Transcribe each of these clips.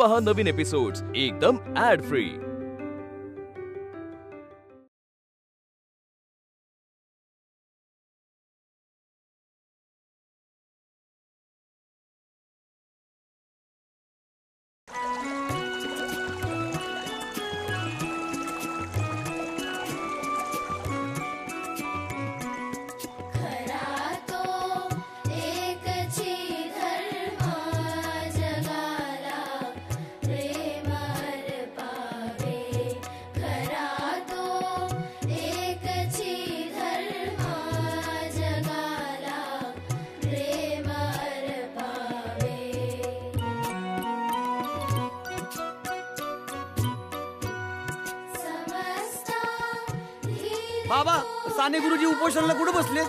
पहा नवीन एपिसोड्स एकदम add free. बाबा साने गुरुजी उपोषणाला कुठे बसले?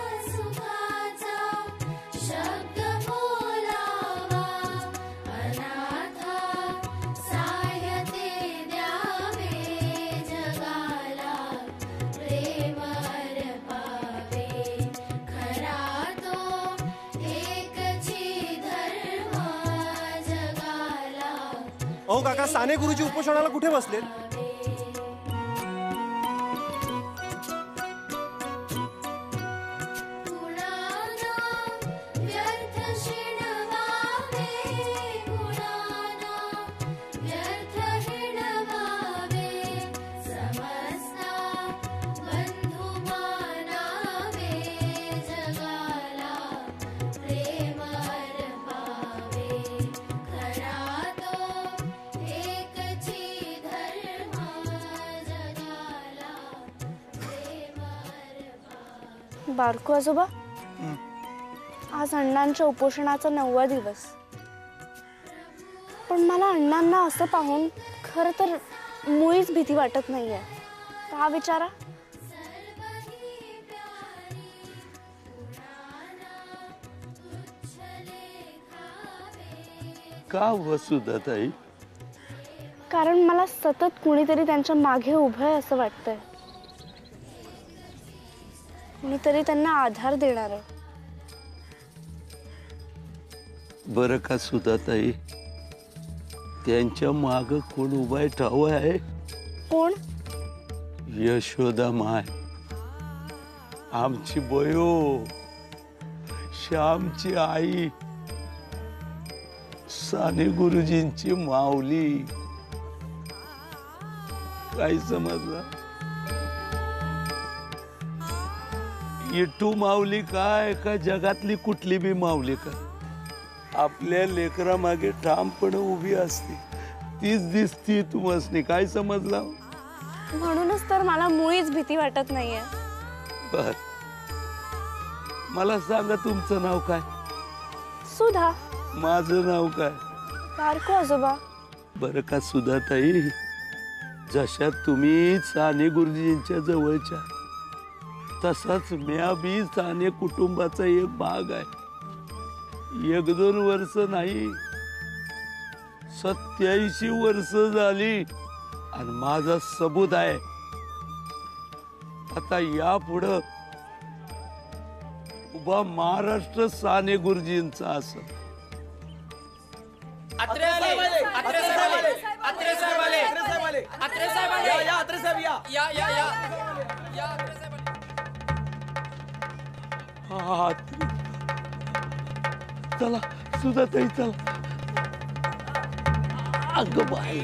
अहो काका, साने गुरुजी उपोषणाला कुठे बसले? बारकू आजोबा, आज अण्णांच्या उपोषणाचा 9वा दिवस, पण मला अण्णांना असं पाहून खरं तर मुळीच भीती वाटत नाहीये। का विचारा? का वसुधाताई? कारण मला सतत कुणीतरी त्यांच्या मागे उभं आहे असं वाटतंय, कुणीतरी त्यांना आधार देणार। बरं का सुधाताई, त्यांच्या माग कोण उभा ठाव आहे? कोण? यशोदा माय, आमची बयो, श्यामची आई, साने गुरुजींची माऊली। काय समजलं? इटू माऊली काय का जगातली कुठली बी माऊली का आपल्या लेकरा मागे ठामपणे उभी असते, तीच दिसती तुम्हासनी। काय समजला? म्हणूनच तर मला मुळीच भीती वाटत नाहीये। बर, मला सांगा तुमचं नाव काय? सुधा। माझं नाव काय? बारकू आजोबा। बरं का सुधाताई, जशा तुम्ही साने गुरुजींच्या जवळच्या, तसाच म्या बी साने कुटुंबाचा एक भाग आहे। 1-2 वर्ष नाही, 87 वर्ष झाली आणि माझा सबूत आहे। आता यापुढं उभा महाराष्ट्र साने गुरुजींचा असं। चला सुधाताई, चला। अगं बाई,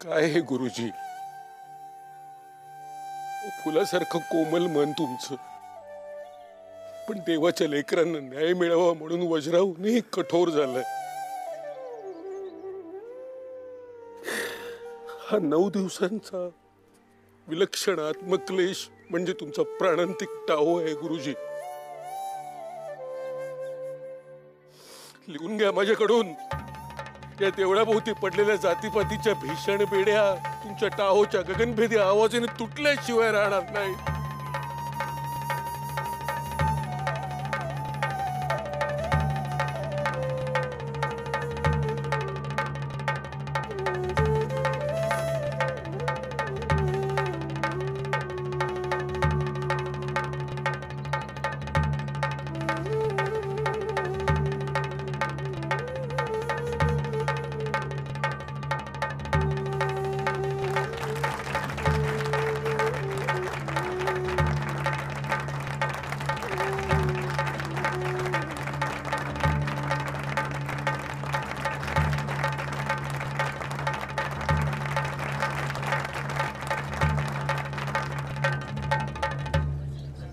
काय हे गुरुजी, फुलासारखं कोमल मन तुमचं, पण देवाच्या लेकरांना न्याय मिळावा म्हणून वज्राहूनही कठोर झालंय. हा 9 दिवसांचा विलक्षण आत्मक्लेश म्हणजे तुमचा प्राणांतिक टाहो आहे गुरुजी. लिहून घ्या माझ्याकडून. या देवळाभोवती पडलेल्या जातीपातीच्या भीषण बेड्या तुमच्या टाहोच्या गगनभेदी आवाजाने तुटल्याशिवाय राहणार नाही.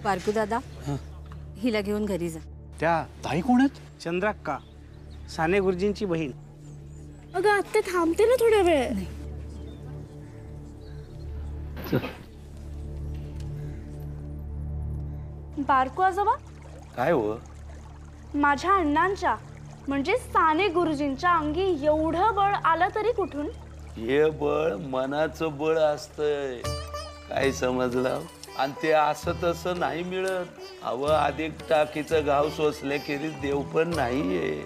बारकू दादा, हिला घेऊन घरी जा. त्या ताई कोण आहेत? चंद्राक्का, साने गुरुजींची बहीण. अगं आत्ते थांबते ना थोडा वेळ. बारकू आजोबा, काय हो? माझ्या अण्णांच्या म्हणजे साने गुरुजींच्या अंगी एवढं बळ आलं तरी कुठून? हे बळ मनाचं बळ असतंय, काय समजलं? आणि ते असं तसं नाही मिळत. अव अधिक टाकीचं घाव सोसल्याखेरीज देव पण नाहीये.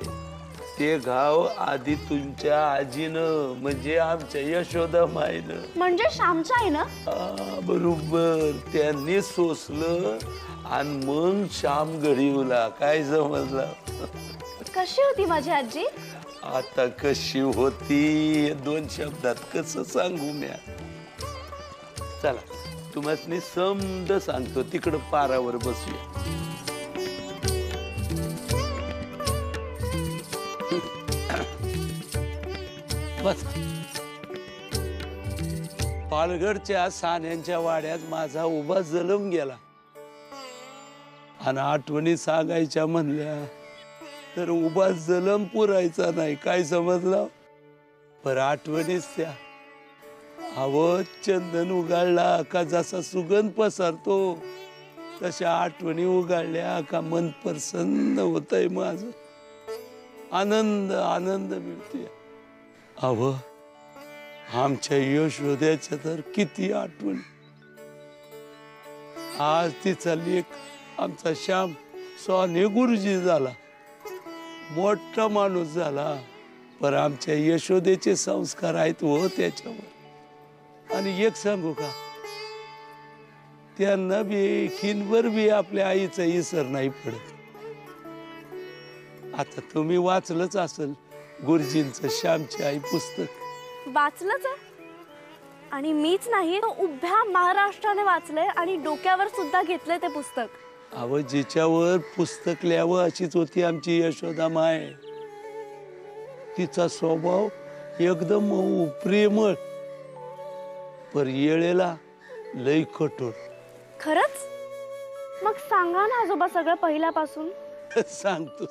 ते घाव आधी तुमच्या आजीनं म्हणजे आमच्या यशोदा माईनं, म्हणजे श्यामच्या आहे ना? बरोबर, त्यांनी सोसलं आणि मग श्याम घडीवला. काय समजलं? कशी होती माझी आजी? आता कशी होती 2 शब्दात कसं सांगू म्या? चला तुम्हाला समद सांगतो, तिकडं पारावर बसूया. बस. पालघरच्या सान्यांच्या वाड्यात माझा उभा जलम गेला आणि आठवणी सांगायच्या म्हणल्या तर उभा जलम पुरायचा नाही. काय समजला? पर आठवणीच त्या. चंदन उगाळला का जसा सुगंध पसरतो तशा आठवणी उगाळल्या का मन प्रसन्न होतंय माझं. आनंद आनंद मिळतोय. आमच्या यशोद्याच्या तर किती आठवणी. आज तिचा लेक आमचा श्याम साने गुरुजी झाला, मोठा माणूस झाला, पर आमच्या यशोदेचे संस्कार आहेत हो त्याच्यावर. आणि एक सांगू का, त्यांना बी खिनभर बी आपल्या आईचा इसर नाही पडत. आता तुम्ही वाचलंच असेल गुरुजींचं श्यामची आई पुस्तक. वाचलंच आहे. आणि मीच नाही, उभ्या महाराष्ट्राने वाचलंय आणि डोक्यावर सुद्धा घेतलंय ते पुस्तक. जिच्यावर पुस्तक लिहावं अशीच होती आमची यशोदा माय. तिचा स्वभाव एकदम प्रेमळ, पर येळेला लय कठोर. खरंच? मग सांगा ना आजोबा सगळं पहिल्यापासून. सांगतो.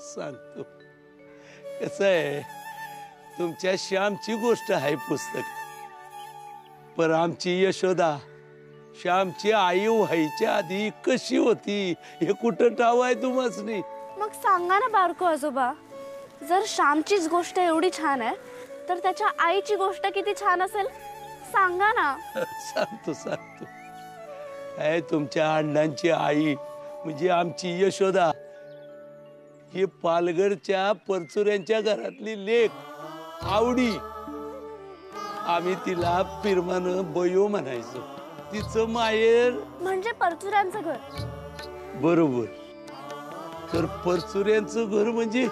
कसं आहे, तुमच्या श्यामची गोष्ट आहे पुस्तक, पर आमची यशोदा श्यामची आई व्हायच्या आधी कशी होती हे कुठं ठाव आहे तुम्हासनी? मग सांगा ना बारको आजोबा. जर श्यामचीच गोष्ट एवढी छान आहे तर त्याच्या आईची गोष्ट किती छान असेल, सांगा ना. सांगतो. काय तुमच्या अण्णांची आई म्हणजे आमची यशोदा ही पालघरच्या परचुऱ्यांच्या घरातली लेक आवडी. आम्ही तिला पिरमानं बयो म्हणायचो. तिचं माहेर म्हणजे परचुऱ्यांचं घर. बरोबर. तर परचुऱ्यांचं घर म्हणजे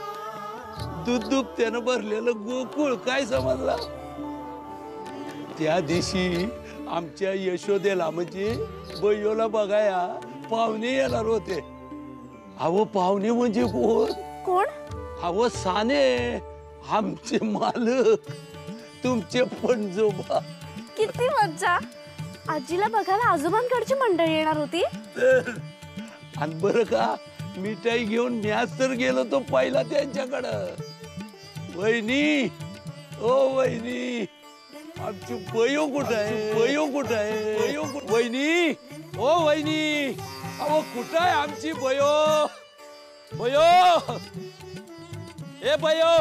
दूध त्यानं भरलेलं गोकुळ. काय समजला? त्या दिवशी आमच्या यशोदेला म्हणजे बयोला बघाया पाहुणे येणार होते. पाहुणे म्हणजे कोण? साने, आमचे मालक, तुमचे पणजोबा. किती मज्जा. आजीला बघायला आजोबांकडची मंडळी येणार होती. आणि बरं का, मिठाई घेऊन म्याच तर गेलो तो पहिला त्यांच्याकडं. वहिनी, ओ वहिनी, आमची बयो कुठं आहे? बयो कुठं आहे? वहिनी, ओ वहिनी, अहो कुठं आहे आमची बयो? बयो, ए बयो.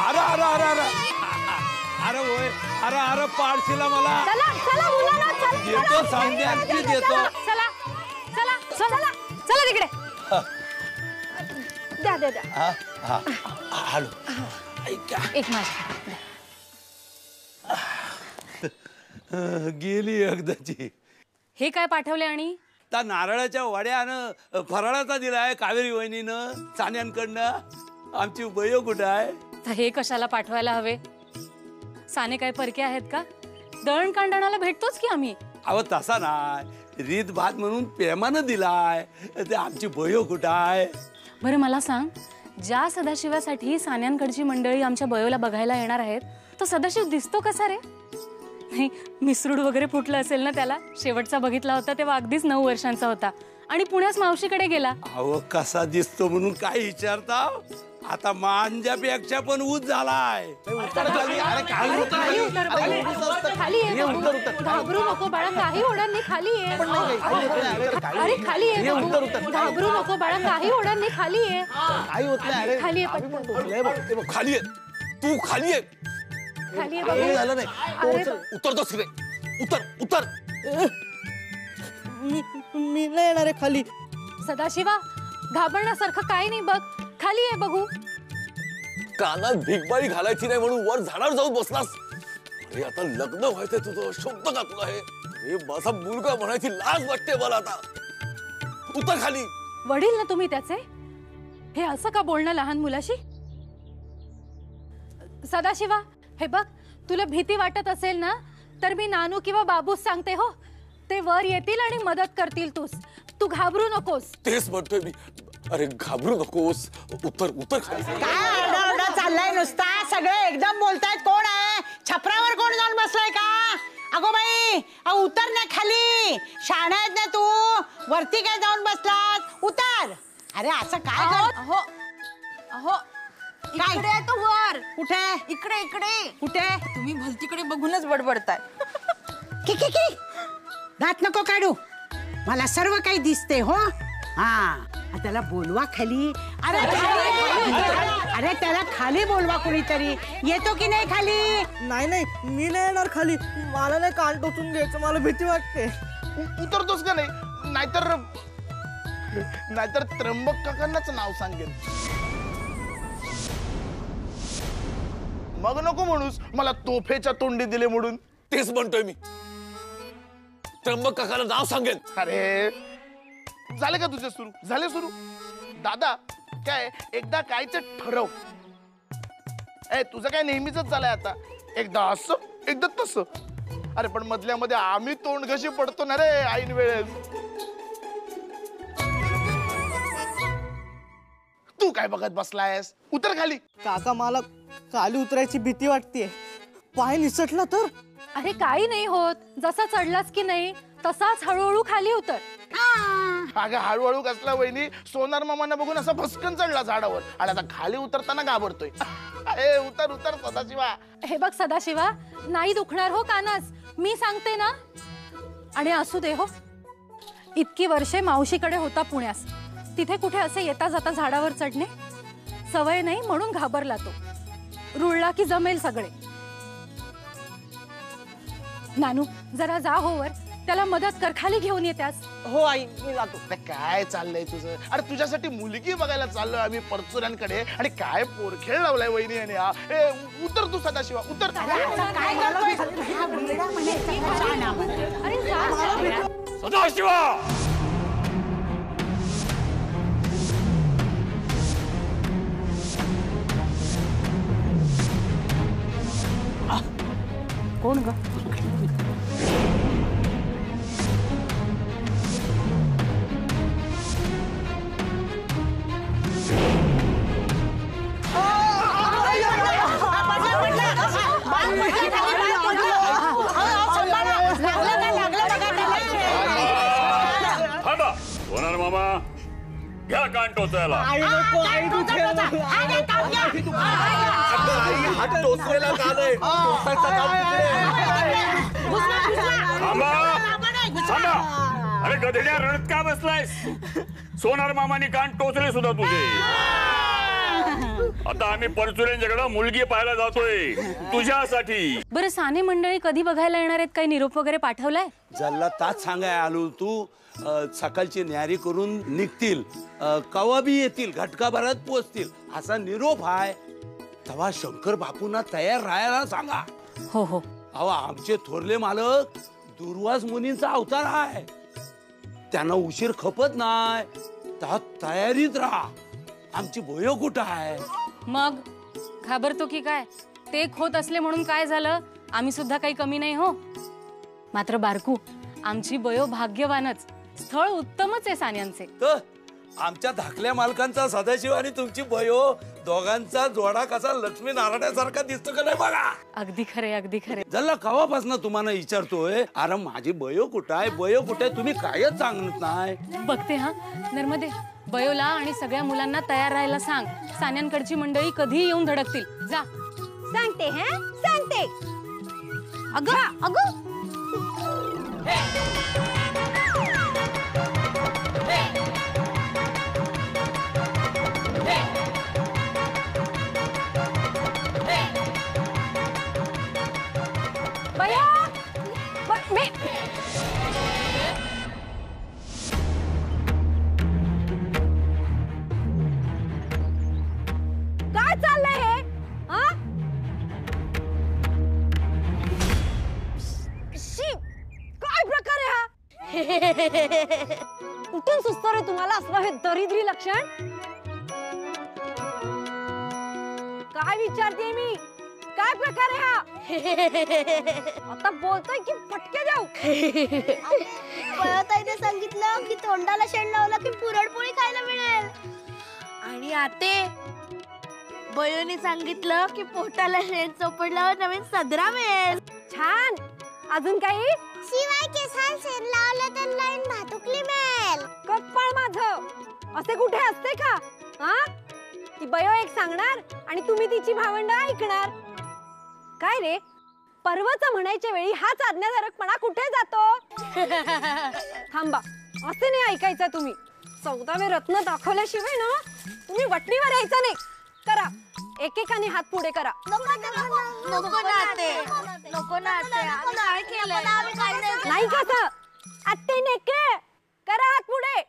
अरे अरे अरे अरे अरे होय, अरे अरे पाडशीला मला. चला चला मुलांना, चला देतो सांगण्याची देतो. चला चला चला चला तिकडे. द्या द्या द्या. हा हा हॅलो, ऐका. एक माझ्या गेली एकदाची. हे काय पाठवले आणि त्या नारळाच्या वड्यानं फराळाचा दिलाय कावेरी वहिनीनं सान्यांकडनं. आमची बयो कुठं आहे? तर हे कशाला पाठवायला हवे? साने काय परके आहेत का? दळण कांडणाला भेटतोच की आम्ही. अहो तसा नाही, रीत भात म्हणून प्रेमानं दिलाय. ते आमची बयो कुठं आहे? बरं मला सांग, ज्या सदाशिवासाठी सान्यांकडची मंडळी आमच्या बयोला बघायला येणार आहेत, तो सदाशिव दिसतो कसा रे? नाही, मिसरूड वगैरे फुटलं असेल ना त्याला. शेवटचा बघितला होता तेव्हा अगदीच 9 वर्षांचा होता आणि पुण्यास मावशीकडे गेला. अहो कसा दिसतो म्हणून काय विचारता? आता मांजापेक्षा पण ऊच झालाय. खाली ये, घाबरू नको बाळा, काही होणार नाही. खाली ये. अरे खाली ये, घाबरू नको बाळा, काही होणार नाही. खाली ये, खाली ये पटकन. खाली आहे, तू खाली आहे. खाली ये बाबा. झालं नाही, अरे उतरतोस की रे? उतर उतर. मी नाही येणार आहे खाली. सदाशिवा, घाबरण्यासारखं काही नाही बघ. खाली आहे बघू. कानात भिकबाळी घालायची नाही म्हणून वर झाडावर जाऊन बसलास. अरे आता लग्न व्हायचंय तुझं, शब्द का तुला हे? अरे माझा मुलगा म्हणायची लाज वाटते मला आता. उतर खाली. वडील ना तुम्ही त्याचे, हे असं का बोलणं लहान मुलाशी? सदाशिवा, हे बघ, तुला भीती वाटत असेल ना तर मी नानू किंवा बाबूस सांगते हो. ते वर येतील आणि मदत करतील. तू घाबरू नकोस. तेच म्हणतोय मी. अरे घाबरू नकोस, उतर उतर खाली. काय आरडाओरडा चाललाय नुसता? सगळे एकदम बोलतायत. कोण आहे? छपरावर कोण जाऊन बसलाय का? अगो बाई, उतर ना खाली. शाणा आहेत ना तू? वरती काय जाऊन बसलास? उतर. अरे असं काय कर? अहो अहो, इकडे आहे तो वर. कुठे? इकडे इकडे. कुठे? तुम्ही भलतीकडे बघूनच बडबडताय. की दात नको काढू, मला सर्व काही दिसते हो. हा, त्याला बोलवा खाली. अरे अरे त्याला खाली बोलवा कोणीतरी. येतो की नाही खाली? नाही नाही, मी नाही येणार खाली. मला नाही कान टोचून घ्यायचं, मला भीती वाटते. उतरतोस का नाही? नाहीतर त्र्यंबक काकांनाच नाव सांगेल. मग नको म्हणूस मला तोफेच्या तोंडी दिले म्हणून. तेच म्हणतोय मी. त्र्यंबक काकाला नाव सांगेन. अरे झाले का तुझे सुरू? झाले सुरू? दादा काय एकदा कायच ठरव. तुझं काय नेहमीच झालंय आता. एकदा असं एकदा तसं. अरे पण मधल्यामध्ये आम्ही तोंड कशी पडतो ना रे ऐन वेळेस. तू काय बघत बसलायस? उतर खाली. काका, मला खाली उतरायची भीती वाटतेय. पाय निसटला तर? अरे काही नाही होत. जसा चढलास की नाही तसाच हळूहळू खाली उतर. अगं हळूहळू कसला वहिनी? सोनार मामांना बघून असा भस्कन चढला झाडावर आणि आता खाली उतरताना घाबरतोय. उतर उतर सदाशिवा. हे बघ सदाशिवा, नाही दुखणार हो कानास, मी सांगते ना. आणि असू दे हो, इतकी वर्षे मावशीकडे होता पुण्यास, तिथे कुठे असे येता जाता झाडावर चढणे? सवय नाही म्हणून घाबरला तो. रुळला की जमेल सगळे. नानू, जरा जा हो वर, त्याला मदत कर. खाली घेऊन येत्यास. हो आई, मी जातो. काय चाललंय तुझं? अरे तुझ्यासाठी मुलगी बघायला चाललोय आम्ही परचुऱ्यांकडे आणि काय पोरखेळ लावलाय वहिनी आणि हा. उतर तू सदाशिवा, उतर. अरे जा. सदाशिवा, कोण ग? घ्या कान टोचायला. आई नको, आई दुखे. हात टोचलेला कान आहे. टोचायचा थांबा थांबा. अरे गधेड्या, रडत का बसलायस? सोनार मामानी कान टोचले सुद्धा तुझे. आता आम्ही परचुऱ्यांच्याकडे मुलगी पाहायला जातोय तुझ्यासाठी. बरं, साने मंडळी कधी बघायला येणार आहेत? काही निरोप वगैरे पाठवलाय? जल्ला ताच सांगाय आलो तू. सकाळची न्यारी करून निघतील, कवा बी येतील, घटकाभरात पोचतील असा निरोप आहे. तेव्हा शंकर बापूंना तयार राहायला सांगा. हो हो. अहो, आमचे थोरले मालक दुर्वास मुनींचा अवतार आहे. त्यांना उशीर खपत नाही. त्या तयारीत राहा. आमची भोयो कुठं आहे? मग घाबरतो की काय? ते होत असले म्हणून काय झालं? आम्ही सुद्धा काही कमी नाही हो. मात्र बारकू, आमची बयो भाग्यवानच. स्थळ उत्तमच आहे सान्यांचे. तर आमच्या धाकल्या मालकांचा सदाशिव आणि तुमची बयो दोघांचा जोडा कसा लक्ष्मी नारायणासारखा दिसतो का नाही बघा. अगदी खरे, अगदी खरे. जल्ला कवापासून तुम्हाला विचारतोय, अरे माझी बयो कुठं आहे, बयो कुठे आहे, तुम्ही कायच सांगत नाही. बघते हा नर्मदे, बयोला आणि सगळ्या मुलांना तयार राहायला सांग. सान्यांकडची मंडळी कधी येऊन धडकतील. जा. सांगते हा, सांगते. अगं अगं, बया, काय चाललंय हे? हा? शी, काय प्रकार आहे हा? कुठून सुचतो रे तुम्हाला असलं हे दरिद्री लक्षण? काय विचारते मी? काय प्रकार आहे हा? आता बोलतोय की फटके जाऊ? ताईने सांगितलं की तोंडाला शेण लावलं की पुरणपोळी खायला मिळेल. आणि आते बयोनी सांगितलं की पोटाला शेण चोपडल्यावर नवीन सदरा मिळेल. छान. अजून काही? शिवाय केसाला शेण लावलं तर नवीन भातुकली मिळेल. कप्पळ माझं, असे कुठे असते का? हा? ती बयो एक सांगणार आणि तुम्ही तिची भावंड ऐकणार. काय रे, पर्वच म्हणायच्या वेळी हाच आज्ञाधारकपणा कुठे जातो? थांबा, असे नाही ऐकायचं तुम्ही. 14वे रत्न दाखवल्याशिवाय ना तुम्ही वटणीवर यायचं नाही. करा, एकेकाने हात पुढे करा. नाही का आत्ते नेके, करा हात पुढे.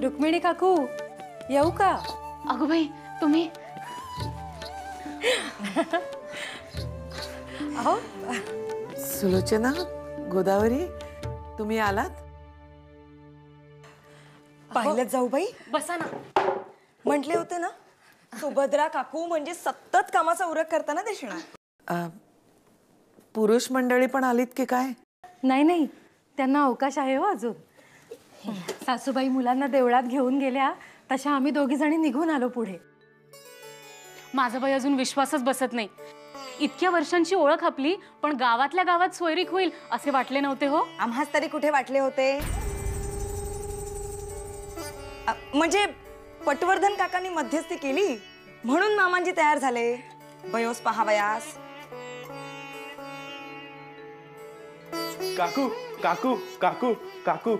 रुक्मिणी काकू, येऊ का? अगं बाई, तुम्ही अहो सुलोचना, गोदावरी, तुम्ही आलात? पाहिलं जाऊ बाई? बसा ना. म्हटले होते ना, सुभद्रा काकू म्हणजे सतत कामाचा उरक करताना दिसणार. पुरुष मंडळी पण आलीत की काय? नाही नाही, त्यांना अवकाश आहे हो अजून. सासूबाई मुलांना देवळात घेऊन गेल्या तशा आम्ही दोघी जणी निघून आलो पुढे. माझा बाई अजून विश्वासच बसत नाही. इतक्या वर्षांची ओळख आपली, पण गावातल्या गावात सोयरीक होईल असे वाटले नव्हते हो. आम्हाच तरी कुठे वाटले होते? म्हणजे पटवर्धन काकांनी मध्यस्थी केली म्हणून मामांजी तयार झाले. बयोस पहावयास. काकू काकू काकू काकू,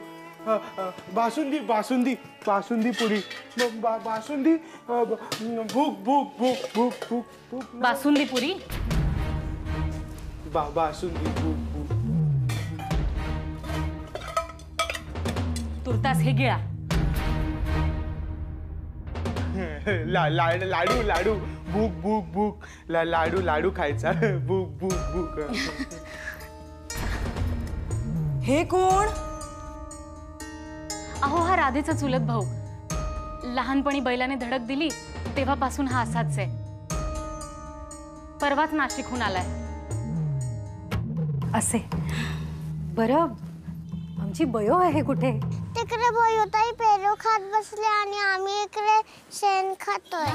बासुंदी बासुंदी बासुंदी पुरी, बासुंदी, भूक भूक भूक भूक भूक भूक. बासुंदी पुरी, बासुंदी भूक भूक. तुर्तास हे गिळा. लाडू लाडू भूक भूक भूक. लाडू लाडू खायचा. भूक भूक भूक. हे कोण? अहो, हा राधेचा चुलत भाऊ. लहानपणी बैलाने धडक दिली तेव्हापासून हा असाच आहे. परवाच नाशिकहून आलाय. असे बरं, आमची बयो आहे कुठे? तिकडे बयोताई पेरू खात बसले आणि आम्ही इकडे शेण खातोय.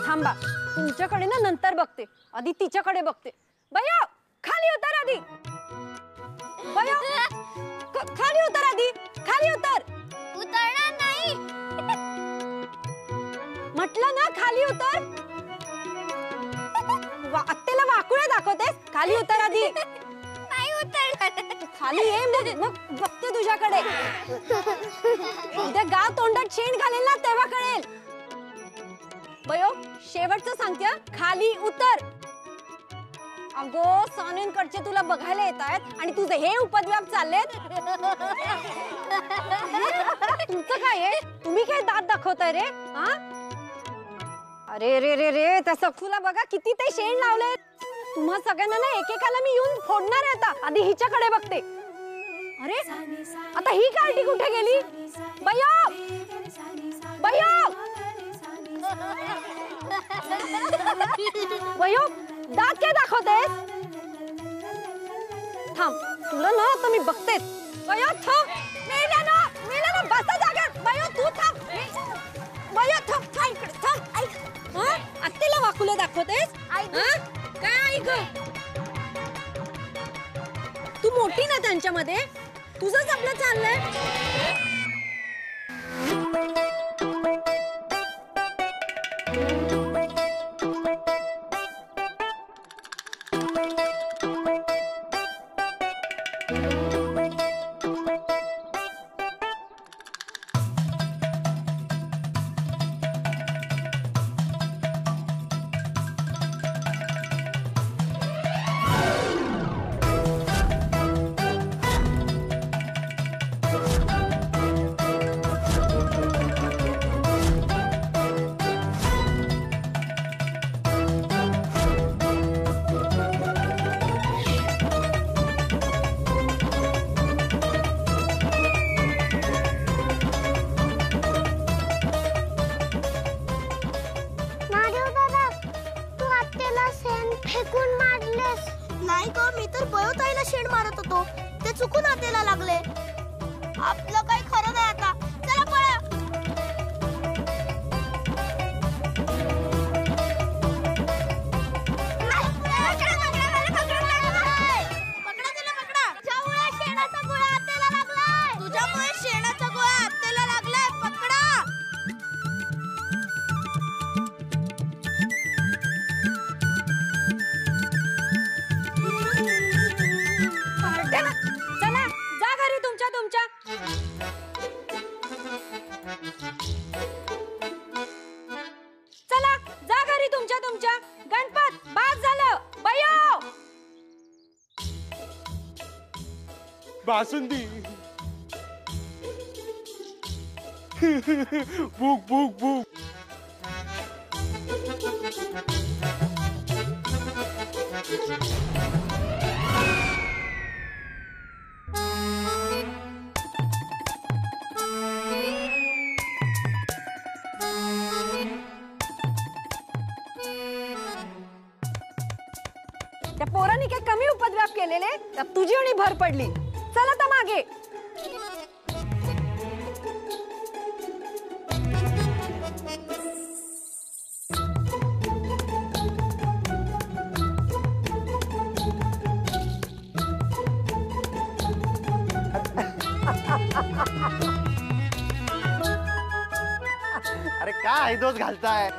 थांबा, तुमच्याकडे ना नंतर बघते, आधी तिच्याकडे बघते. भैया खाली उतर आधी. भैया खाली उतर आधी, खाली उतर. उतरणार नाही म्हटलं ना खाली उतर. आत्तेला वाकुळे दाखवतेस, खाली उतर आधी. नाही उतरणार. खाली ये, मग बघते तुझ्याकडे. उद्या गाव तोंडात शेण घालेल ना तेव्हा कळेल. बयो शेवटचं सांगते, खाली उतर. अगो सानेंकडचे तुला बघायला येत आहेत आणि तुझे हे उपद्व्याप चाललेत. तुमचं काय आहे? तुम्ही काय दात दाखवताय रे? हा अरे रे रे रे, त्या सखूला बघा किती ते शेण लावले. तुम्हा सगळ्यांना ना एकेकाला मी येऊन फोडणार आहे आता. आधी हिच्याकडे बघते. अरे आता ही कार्टी कुठे गेली? बयो बयो बयो, दात काय दाखवतेस? थांब, तुला ना आता मी बघतेस. बयो थांब. मेल्या ना बसा जागेत. बयो तू थांब. बयो थांब, थांब इकडे थांब. ऐक, आत्तेला वाकुले दाखवतेस? काय ऐक, तू मोठी ना त्यांच्यामध्ये, तुझंच आपलं चाललंय. नाही ग, मी तर बयोताईला शेण मारत होतो, ते चुकून हातेला लागले. आपलं काही खरं नाही आता. चला पळा. तुझ्यामुळे शेणाचा गोळा हातेला लागलाय. पकडा. चला जा घरी तुमच्या. चला जा घरी तुमच्या. गणपत बाद झालं. बयो बासुंदी. भूक भूक भूक. त्या पोरांनी काय कमी उपद्व्याप केलेले? त्यात तुझी आणि भर पडली. चला तर मागे. अरे काय दोष घालताय?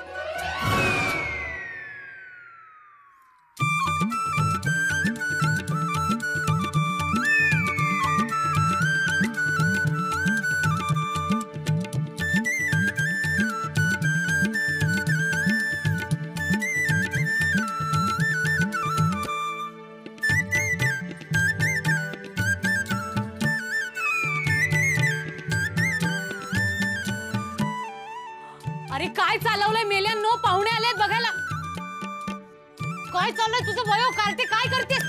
अरे काय चालवलंय मेल्यांनो? पाहुणे आलेत बघायला. काय चाललंय तुझं? वयो कार्टे काय करतेस?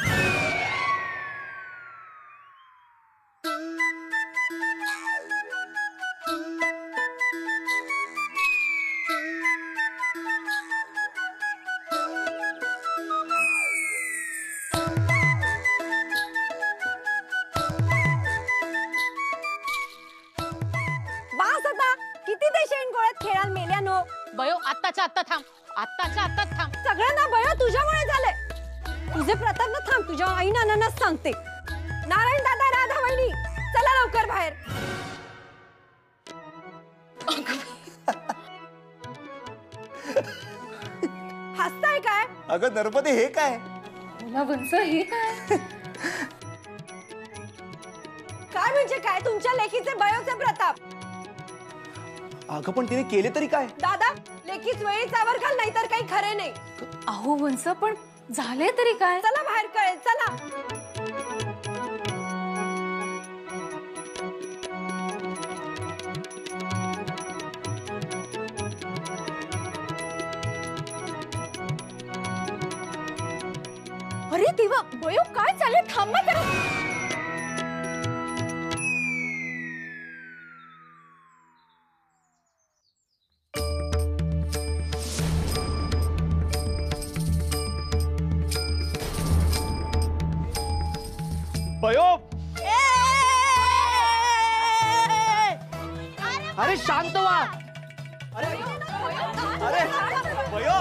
माझे प्रताप ना थांब, तुझ्या आई नानांनाच सांगते. नारायण दादा, राधा वहिनी, चला लवकर बाहेर. हसताय काय? अगं नरपती हे काय? मला वंस हे काय? काय म्हणजे काय? तुमच्या लेखीचे बयोचे प्रताप. अगं पण तिने केले तरी काय? दादा, लेखीच वेळीच आवर घाल, नाहीतर काही खरे नाही. अहो वंस, पण झाले तरी काय? चला बाहेर, कळेल. चला. अरे देवा, बयो काय चाललंय? थांबा करा. बयो, अरे शांत व्हा. अरे बयो,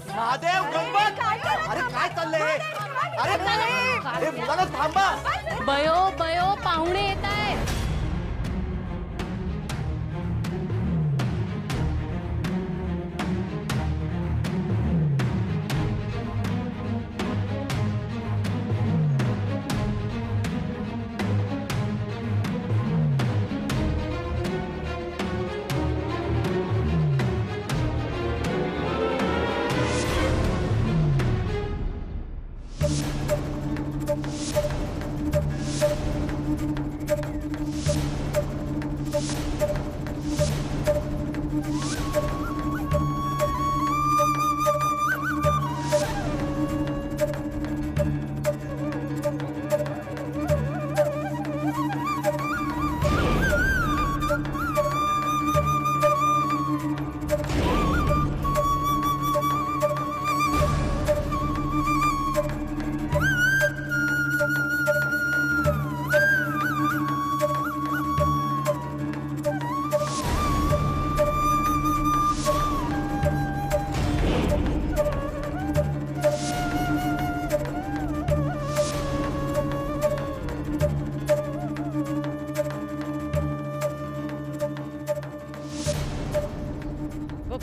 महादेव, गंमत. अरे काय चाललंय? अरे मुलाला थांबा. बयो बयो, पाहुणे येत आहेत.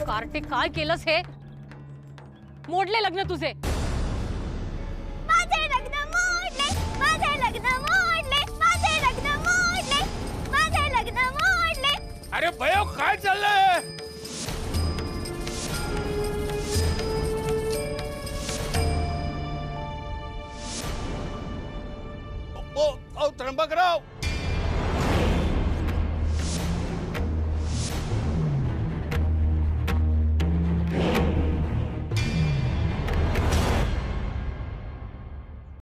कार्तिक, काय केलंस हे? मोडले लग्न तुझे. माझे लग्न मोडले, माझे लग्न मोडले, माझे लग्न मोडले, माझे लग्न मोडले. अरे भयो काय चाललंय? त्र्यंबकराव,